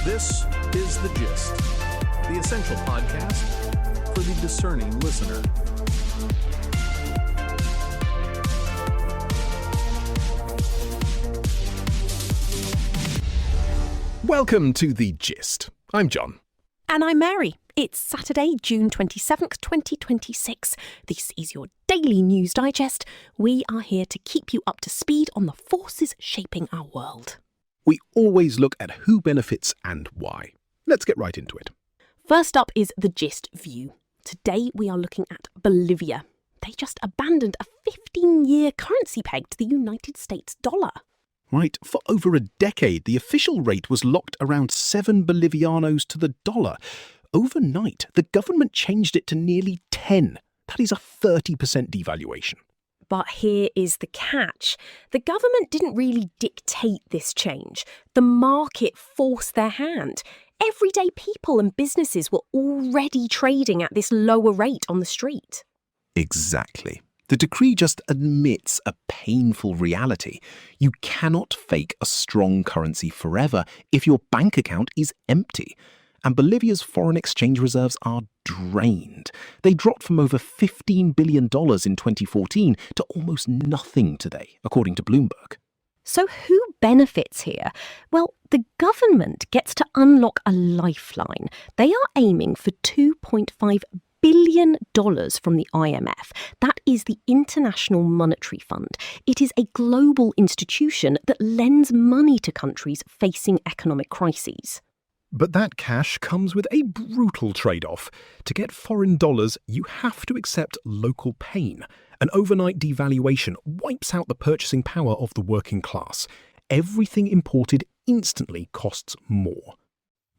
This is The Gist, the essential podcast for the discerning listener. Welcome to The Gist. I'm John. And I'm Mary. It's Saturday, June 27th, 2026. This is your daily news digest. We are here to keep you up to speed on the forces shaping our world. We always look at who benefits and why. Let's get right into it. First up is the Gist View. Today we are looking at Bolivia. They just abandoned a 15-year currency peg to the United States dollar. Right, for over a decade, the official rate was locked around 7 Bolivianos to the dollar. Overnight, the government changed it to nearly 10. That is a 30% devaluation. But here is the catch. The government didn't really dictate this change. The market forced their hand. Everyday people and businesses were already trading at this lower rate on the street. Exactly. The decree just admits a painful reality. You cannot fake a strong currency forever if your bank account is empty. And Bolivia's foreign exchange reserves are drained. They dropped from over $15 billion in 2014 to almost nothing today, according to Bloomberg. So who benefits here? Well, the government gets to unlock a lifeline. They are aiming for $2.5 billion from the IMF. That is the International Monetary Fund. It is a global institution that lends money to countries facing economic crises. But that cash comes with a brutal trade-off. To get foreign dollars, you have to accept local pain. An overnight devaluation wipes out the purchasing power of the working class. Everything imported instantly costs more.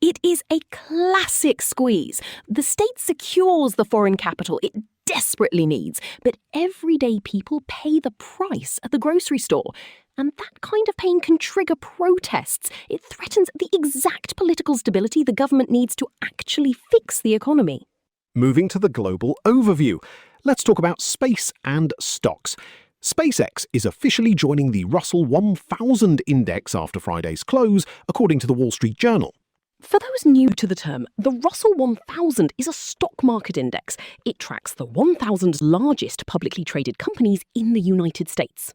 It is a classic squeeze. The state secures the foreign capital it desperately needs, but everyday people pay the price at the grocery store. And that kind of pain can trigger protests. It threatens the exact political stability the government needs to actually fix the economy. Moving to the global overview, let's talk about space and stocks. SpaceX is officially joining the Russell 1000 index after Friday's close, according to the Wall Street Journal. For those new to the term, the Russell 1000 is a stock market index. It tracks the 1,000 largest publicly traded companies in the United States.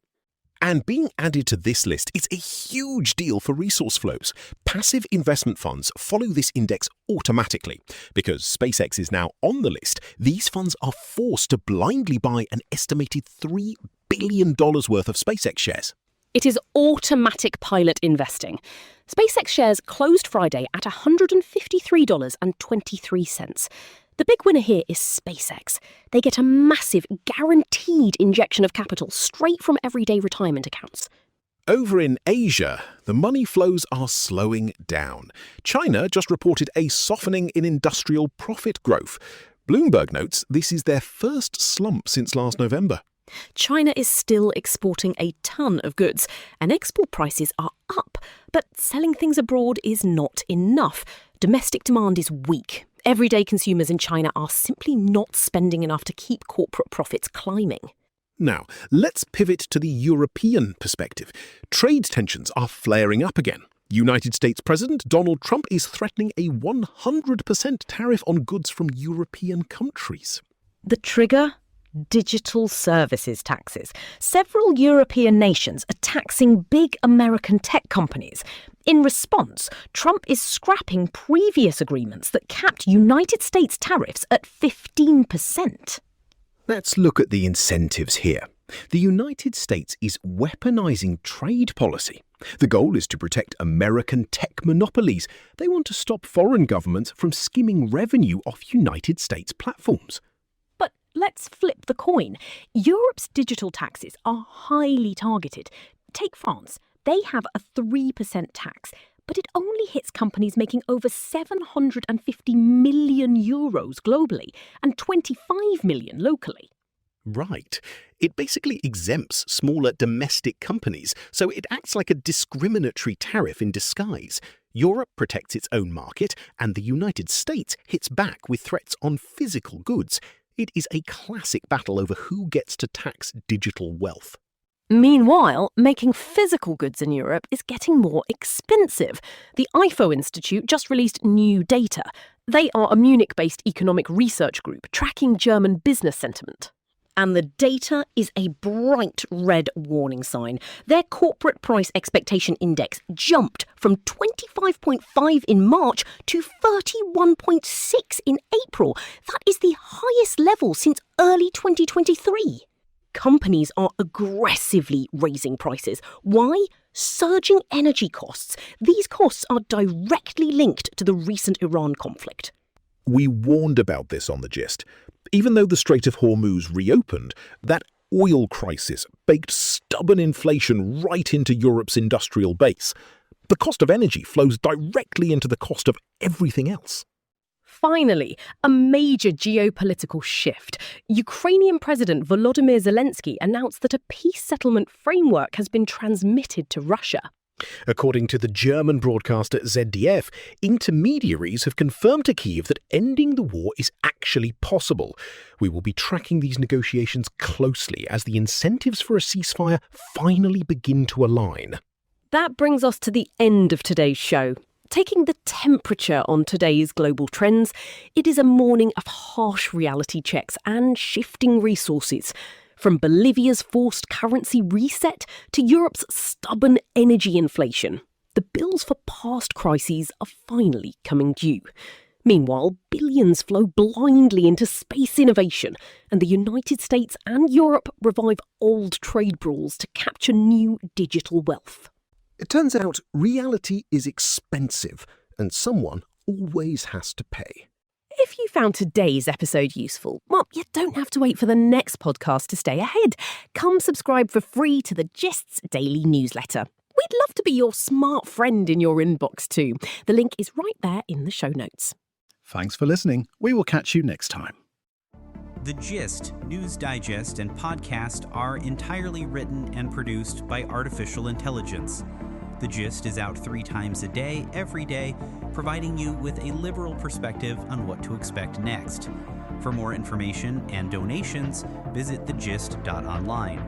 And being added to this list is a huge deal for resource flows. Passive investment funds follow this index automatically. Because SpaceX is now on the list, these funds are forced to blindly buy an estimated $3 billion worth of SpaceX shares. It is automatic pilot investing. SpaceX shares closed Friday at $153.23. The big winner here is SpaceX. They get a massive, guaranteed injection of capital straight from everyday retirement accounts. Over in Asia, the money flows are slowing down. China just reported a softening in industrial profit growth. Bloomberg notes this is their first slump since last November. China is still exporting a ton of goods, and export prices are up. But selling things abroad is not enough. Domestic demand is weak. Everyday consumers in China are simply not spending enough to keep corporate profits climbing. Now, let's pivot to the European perspective. Trade tensions are flaring up again. United States President Donald Trump is threatening a 100% tariff on goods from European countries. The trigger? Digital services taxes. Several European nations are taxing big American tech companies. In response, Trump is scrapping previous agreements that capped United States tariffs at 15%. Let's look at the incentives here. The United States is weaponizing trade policy. The goal is to protect American tech monopolies. They want to stop foreign governments from skimming revenue off United States platforms. But let's flip the coin. Europe's digital taxes are highly targeted. Take France. They have a 3% tax, but it only hits companies making over 750 million euros globally and 25 million locally. Right. It basically exempts smaller domestic companies, so it acts like a discriminatory tariff in disguise. Europe protects its own market, and the United States hits back with threats on physical goods. It is a classic battle over who gets to tax digital wealth. Meanwhile, making physical goods in Europe is getting more expensive. The IFO Institute just released new data. They are a Munich-based economic research group tracking German business sentiment. And the data is a bright red warning sign. Their corporate price expectation index jumped from 25.5 in March to 31.6 in April. That is the highest level since early 2023. Companies are aggressively raising prices. Why? Surging energy costs. These costs are directly linked to the recent Iran conflict. We warned about this on The Gist. Even though the Strait of Hormuz reopened, that oil crisis baked stubborn inflation right into Europe's industrial base. The cost of energy flows directly into the cost of everything else. Finally, a major geopolitical shift. Ukrainian President Volodymyr Zelensky announced that a peace settlement framework has been transmitted to Russia. According to the German broadcaster ZDF, intermediaries have confirmed to Kyiv that ending the war is actually possible. We will be tracking these negotiations closely as the incentives for a ceasefire finally begin to align. That brings us to the end of today's show. Taking the temperature on today's global trends, it is a morning of harsh reality checks and shifting resources. From Bolivia's forced currency reset to Europe's stubborn energy inflation, the bills for past crises are finally coming due. Meanwhile, billions flow blindly into space innovation, and the United States and Europe revive old trade brawls to capture new digital wealth. It turns out reality is expensive, and someone always has to pay. If you found today's episode useful, well, you don't have to wait for the next podcast to stay ahead. Come subscribe for free to the Gist's daily newsletter. We'd love to be your smart friend in your inbox too. The link is right there in the show notes. Thanks for listening. We will catch you next time. The Gist, News Digest, and podcast are entirely written and produced by artificial intelligence. The Gist is out 3 times a day, every day, providing you with a liberal perspective on what to expect next. For more information and donations, visit thegist.online.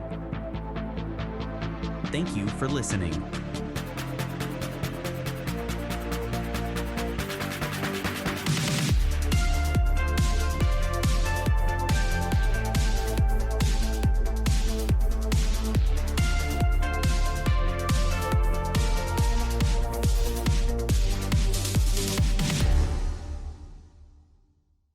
Thank you for listening.